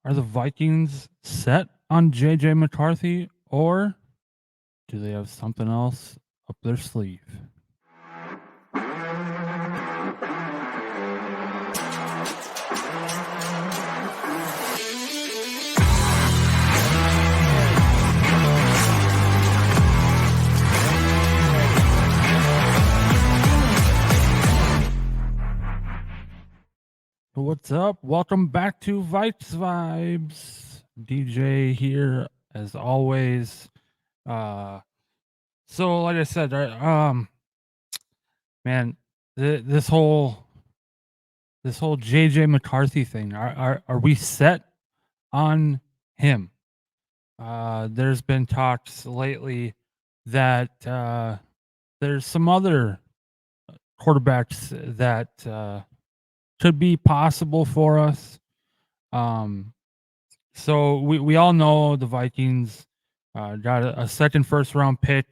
Are the Vikings set on J.J. McCarthy, or do they have something else up their sleeve? What's up? Welcome back to Vikes Vibes. DJ here as always. So like I said, man, this whole JJ McCarthy thing, are we set on him? There's been talks lately that there's some other quarterbacks that could be possible for us. So we all know the Vikings got a second first round pick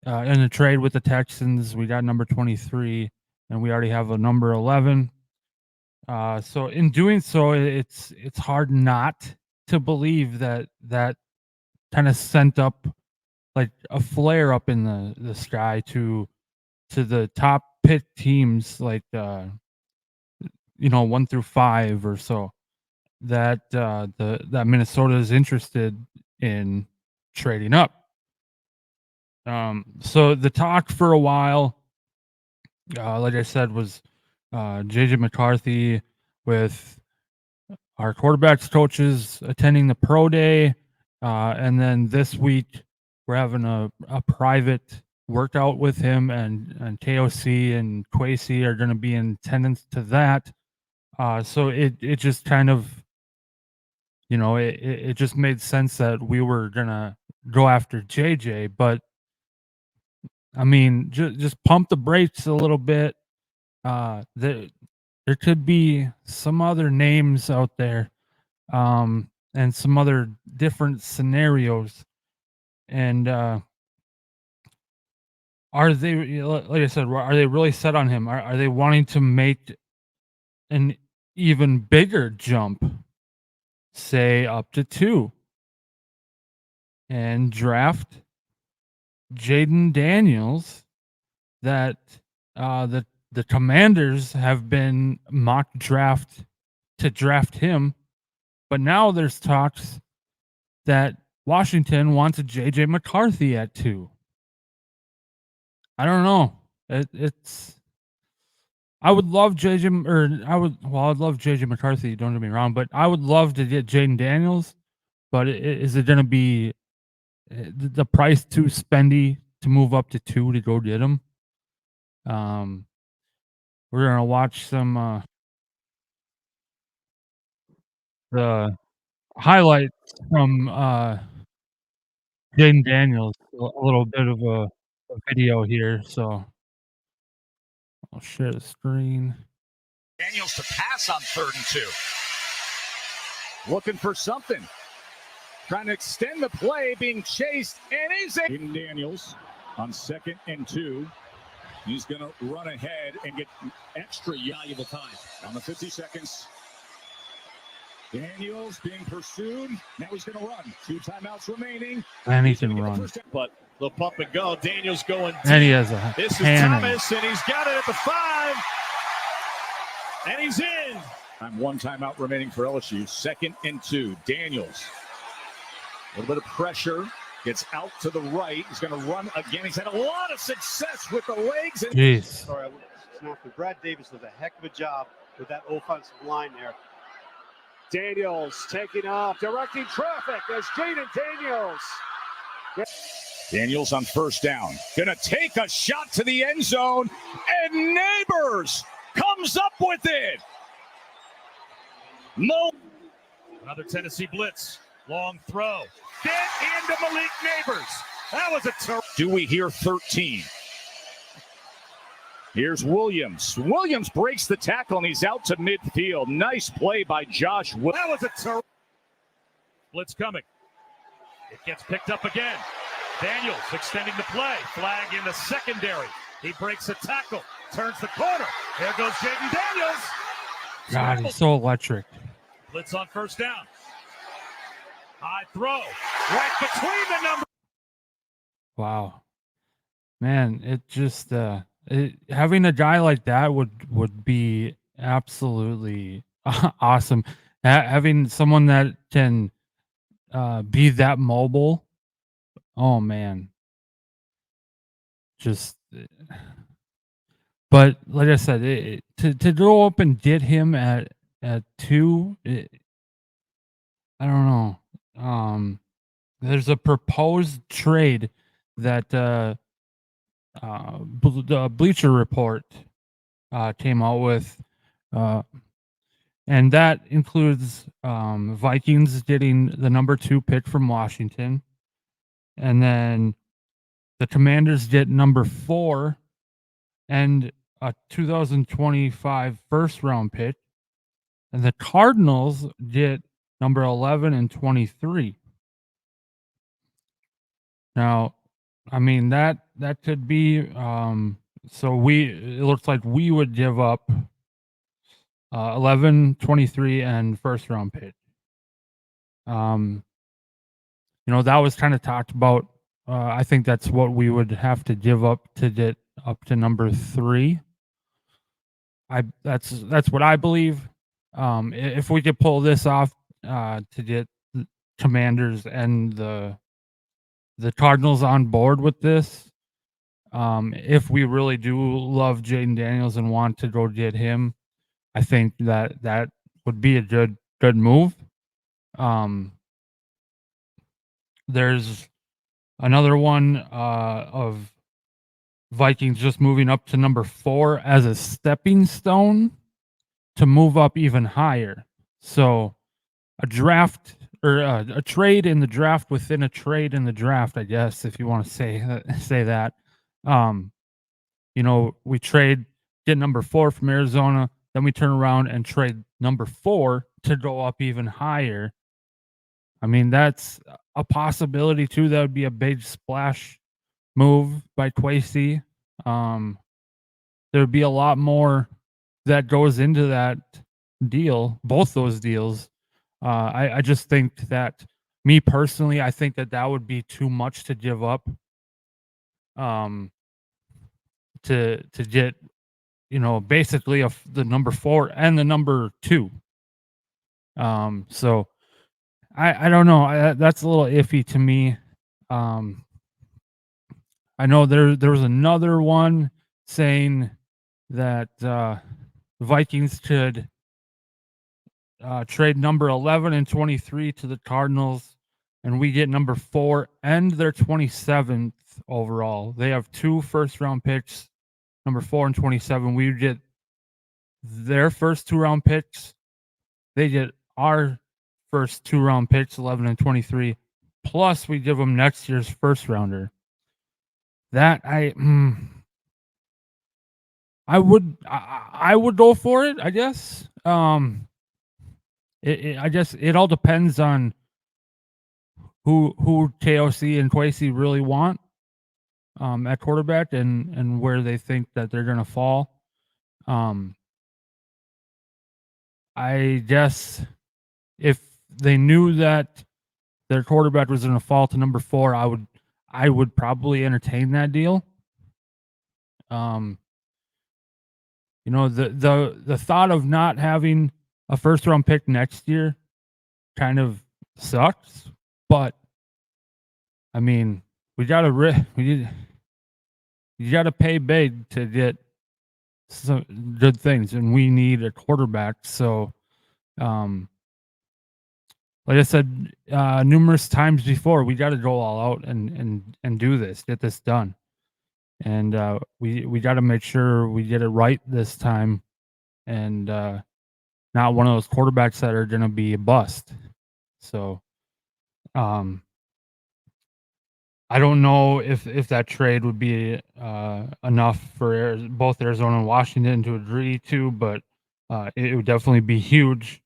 in a trade with the Texans. We got number 23, and we already have a number 11. So in doing so, it's hard not to believe that kind of sent up like a flare up in the sky to the top pick teams, like 1 through 5 or so, that that Minnesota is interested in trading up. So the talk for a while, like I said, was JJ McCarthy with our quarterbacks coaches attending the pro day, and then this week we're having a private workout with him, and KOC and Quasi are going to be in attendance to that. So it just kind of, it just made sense that we were going to go after JJ, but I mean, just pump the brakes a little bit. There could be some other names out there, and some other different scenarios. And are they, like I said, are they really set on him? Are they wanting to make an even bigger jump, say up to 2, and draft Jayden Daniels, that the Commanders have been mock draft to draft him, but now there's talks that Washington wants a JJ McCarthy at 2. I don't know. It's I would love JJ, I'd love JJ McCarthy, don't get me wrong, but I would love to get Jayden Daniels, but is it going to be the price too spendy to move up to 2 to go get him? We're going to watch some the highlights from Jayden Daniels, a little bit of a video here, so I'll share the screen. Daniels to pass on 3rd and 2. Looking for something. Trying to extend the play, being chased, and he's in. Daniels on 2nd and 2. He's going to run ahead and get extra valuable time. On the 50 seconds. Daniels being pursued. Now he's going to run. 2 timeouts remaining. And he can run. But the pump and go. Daniels going deep. And he has a This cannon. is Thomas, and he's got it at the 5. And he's in. 1 timeout remaining for LSU. 2nd and 2. Daniels. A little bit of pressure. Gets out to the right. He's going to run again. He's had a lot of success with the legs. Jeez. Sorry, Brad Davis does a heck of a job with that offensive line there. Daniels taking off, directing traffic as Jayden Daniels. Daniels on 1st down. Going to take a shot to the end zone. And Neighbors comes up with it. Another Tennessee blitz. Long throw. Get into Malik Neighbors. That was a Do we hear 13? Here's Williams. Williams breaks the tackle, and he's out to midfield. Nice play by Josh. That was a blitz coming. It gets picked up again. Daniels extending the play. Flag in the secondary. He breaks a tackle. Turns the corner. There goes Jayden Daniels. God, he's so electric. Blitz on 1st down. High throw. Right between the numbers. Wow. Man, it just having a guy like that would be absolutely awesome. Having someone that can be that mobile. Oh man. Just but like I said, to go up and get him at 2, I don't know. There's a proposed trade that the Bleacher Report came out with, and that includes Vikings getting the number 2 pick from Washington, and then the Commanders get number 4 and a 2025 first round pick, and the Cardinals get number 11 and 23. Now, I mean that could be so it looks like we would give up 11, 23 and first round pick. That was kind of talked about. I think that's what we would have to give up to get up to number 3. That's what I believe. If we could pull this off to get the Commanders and the Cardinals on board with this, if we really do love Jayden Daniels and want to go get him, I think that would be a good move. There's another one of Vikings just moving up to number 4 as a stepping stone to move up even higher. So a draft or a trade in the draft within a trade in the draft, I guess, if you want to say that. We get number 4 from Arizona, then we turn around and trade number 4 to go up even higher. I mean, that's a possibility too. That would be a big splash move by Kwesi. There would be a lot more that goes into that deal, both those deals. I just think that, me personally, I think that would be too much to give up. To get, basically the number 4 and the number 2. So I don't know. That's a little iffy to me. I know there was another one saying that Vikings could trade number 11 and 23 to the Cardinals, and we get number 4 and their 27th overall. They have 2 first-round picks, number 4 and 27. We get their first 2-round picks. They get our first 2-round picks, 11 and 23. Plus, we give them next year's first-rounder. That I would go for it, I guess. I guess it all depends on who KOC and Kwesi really want at quarterback and where they think that they're going to fall. I guess if they knew that their quarterback was going to fall to number 4, I would probably entertain that deal. The thought of not having a first round pick next year kind of sucks, but I mean, you got to pay big to get some good things, and we need a quarterback. So, like I said numerous times before, we got to go all out and do this, get this done, and we got to make sure we get it right this time, and not one of those quarterbacks that are going to be a bust. So, I don't know if that trade would be enough for both Arizona and Washington to agree to, but it would definitely be huge.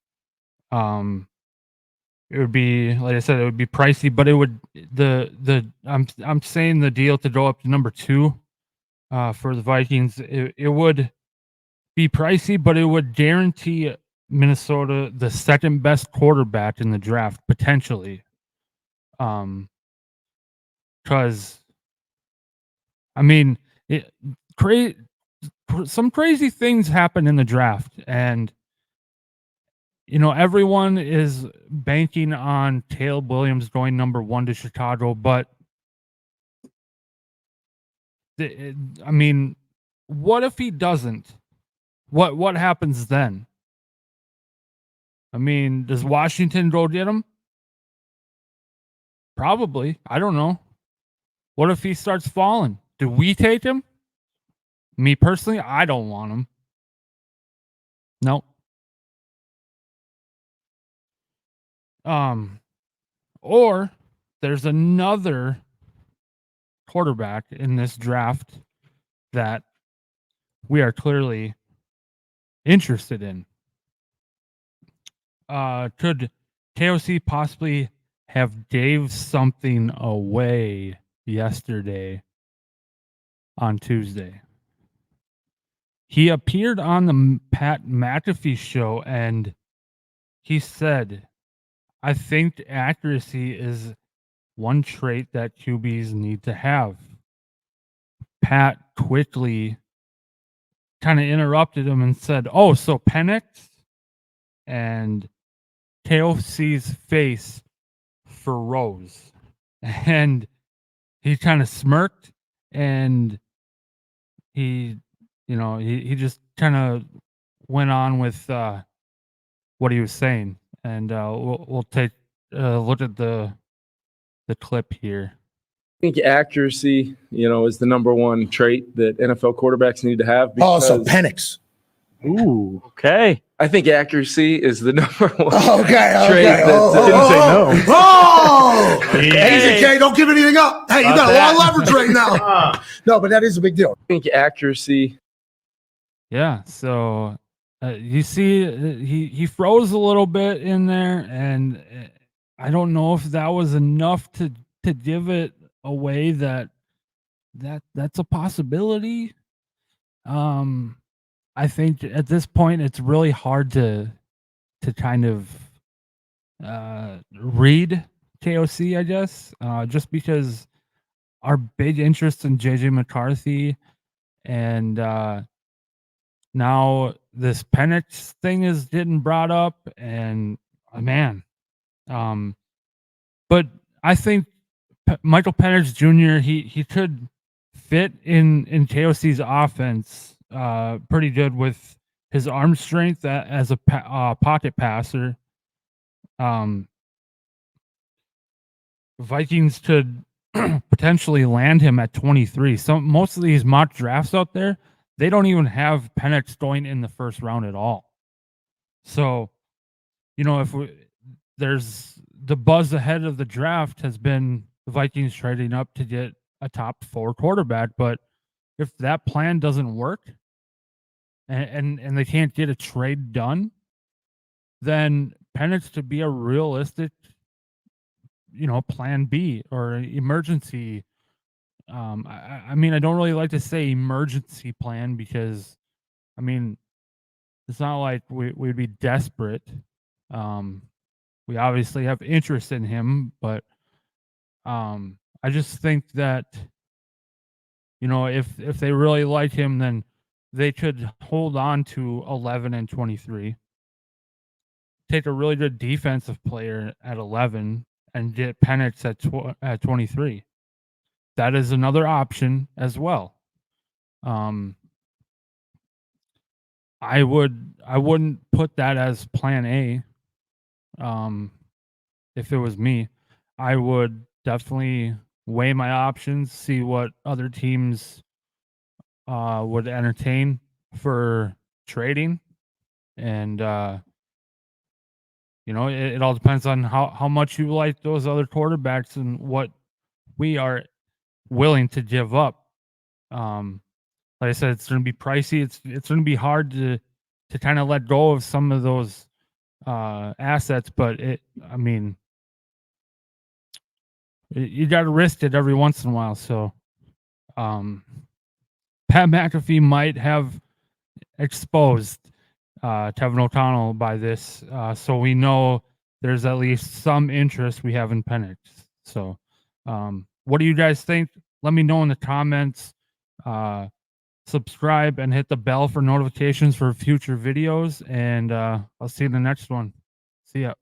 It would be, like I said, it would be pricey, but it would I'm saying the deal to go up to number 2 for the Vikings. It would be pricey, but it would guarantee Minnesota the second best quarterback in the draft potentially. Because I mean, some crazy things happen in the draft, and everyone is banking on Caleb Williams going number 1 to Chicago, but I mean, what if he doesn't? What happens then? I mean, does Washington go get him? Probably. I don't know. What if he starts falling? Do we take him? Me personally, I don't want him. No. Or there's another quarterback in this draft that we are clearly interested in. Could KOC possibly have gave something away yesterday on Tuesday? He appeared on the Pat McAfee show and he said, I think accuracy is one trait that QBs need to have. Pat quickly kind of interrupted him and said, oh, so Penix? And KOC's face froze. And he kind of smirked and he just kind of went on with what he was saying. And we'll take a look at the clip here. I think accuracy, is the number one trait that NFL quarterbacks need to have. So Penix. Ooh, okay. I think accuracy is the number one Okay. trait that didn't say no. Oh, easy, K. Don't give anything up. Hey, you got a lot of leverage right now. No, but that is a big deal. I think accuracy. Yeah. So you see, he froze a little bit in there, and I don't know if that was enough to give it away that's a possibility. I think at this point it's really hard to kind of read KOC, I guess, just because our big interest in JJ McCarthy and now this Penix thing is getting brought up, and man, but I think Michael Penix Jr. he could fit in KOC's offense pretty good with his arm strength as a pocket passer. Vikings could potentially land him at 23. Most of these mock drafts out there, they don't even have Penix going in the first round at all. So, if there's the buzz ahead of the draft has been the Vikings trading up to get a top 4 quarterback, but if that plan doesn't work and they can't get a trade done, then Penix could be a realistic, plan B or an emergency. I mean, I don't really like to say emergency plan because, I mean, it's not like we'd be desperate. We obviously have interest in him, but I just think that, if they really like him, then they could hold on to 11 and 23, take a really good defensive player at 11, and get Penix at 23. That is another option as well. I wouldn't put that as plan A. If it was me, I would definitely weigh my options, see what other teams would entertain for trading, and it all depends on how much you like those other quarterbacks and what we are willing to give up. Like I said, it's going to be pricey. It's going to be hard to kind of let go of some of those assets, but you got to risk it every once in a while. So, Pat McAfee might have exposed Tevin O'Connell by this, so we know there's at least some interest we have in Penix. So, what do you guys think? Let me know in the comments. Subscribe and hit the bell for notifications for future videos. And I'll see you in the next one. See ya.